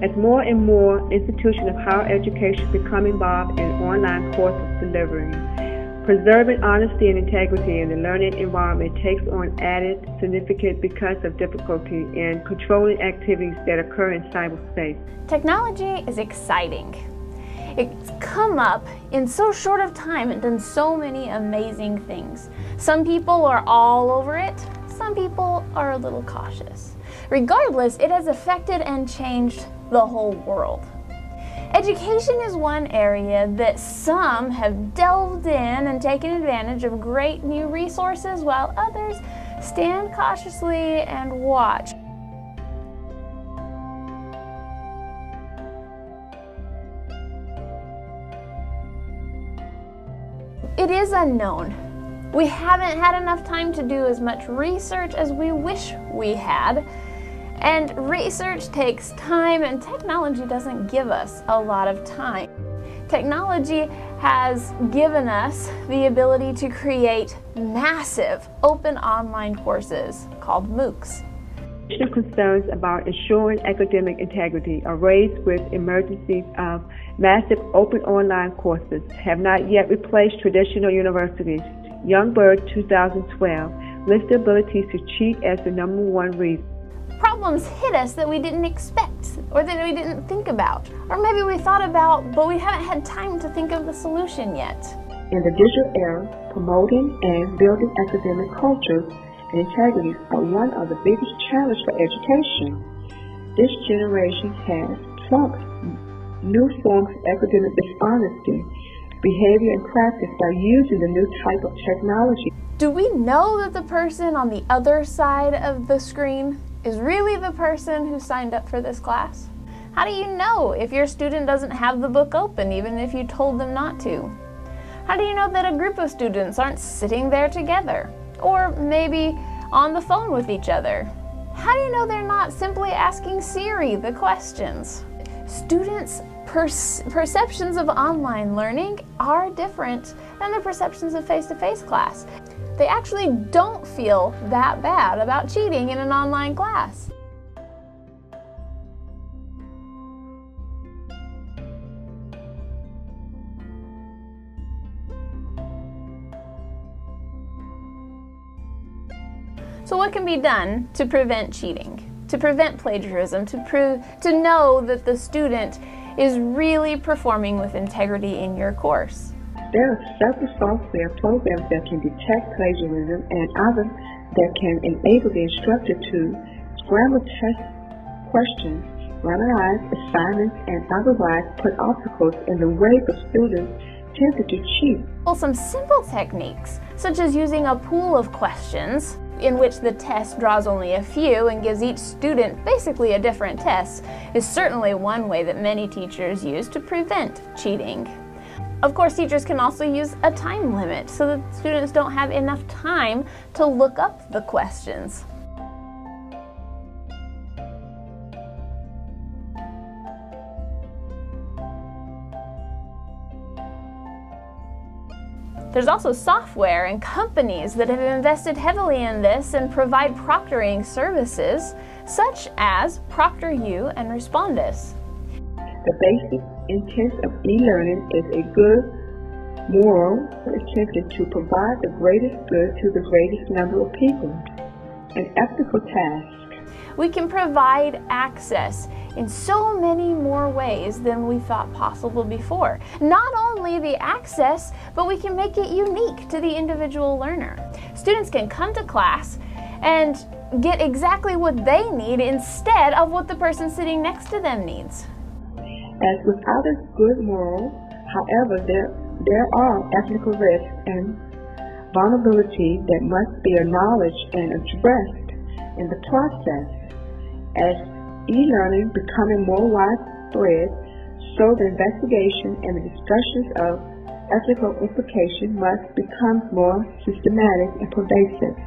As more and more institutions of higher education become involved in online courses delivery, preserving honesty and integrity in the learning environment takes on added significance because of difficulty in controlling activities that occur in cyberspace. Technology is exciting. It's come up in so short of time and done so many amazing things. Some people are all over it, some people are a little cautious. Regardless, it has affected and changed the whole world. Education is one area that some have delved in and taken advantage of great new resources, while others stand cautiously and watch. It is unknown. We haven't had enough time to do as much research as we wish we had. And research takes time, and technology doesn't give us a lot of time. Technology has given us the ability to create massive open online courses called MOOCs. Concerns about ensuring academic integrity are raised with emergencies of massive open online courses have not yet replaced traditional universities. Youngberg 2012 lists the ability to cheat as the #1 reason. Problems hit us that we didn't expect, or that we didn't think about, or maybe we thought about, but we haven't had time to think of the solution yet. In the digital era, promoting and building academic cultures and integrity are one of the biggest challenges for education. This generation has trumped new forms of academic dishonesty, behavior, and practice by using the new type of technology. Do we know that the person on the other side of the screen is really the person who signed up for this class? How do you know if your student doesn't have the book open, even if you told them not to? How do you know that a group of students aren't sitting there together, or maybe on the phone with each other? How do you know they're not simply asking Siri the questions? Students' perceptions of online learning are different than their perceptions of face-to-face class. They actually don't feel that bad about cheating in an online class. So what can be done to prevent cheating, to prevent plagiarism, to know that the student is really performing with integrity in your course? There are several software programs that can detect plagiarism and others that can enable the instructor to scramble test questions, randomize assignments, and otherwise put obstacles in the way for students tempted to cheat. Well, some simple techniques, such as using a pool of questions in which the test draws only a few and gives each student basically a different test, is certainly one way that many teachers use to prevent cheating. Of course, teachers can also use a time limit so that students don't have enough time to look up the questions. There's also software and companies that have invested heavily in this and provide proctoring services, such as ProctorU and Respondus. The basic intent of e-learning is a good, moral, attempting to provide the greatest good to the greatest number of people. An ethical task. We can provide access in so many more ways than we thought possible before. Not only the access, but we can make it unique to the individual learner. Students can come to class and get exactly what they need instead of what the person sitting next to them needs. As with other good morals, however, there are ethical risks and vulnerabilities that must be acknowledged and addressed in the process. As e-learning becoming more widespread, so the investigation and the discussions of ethical implications must become more systematic and pervasive.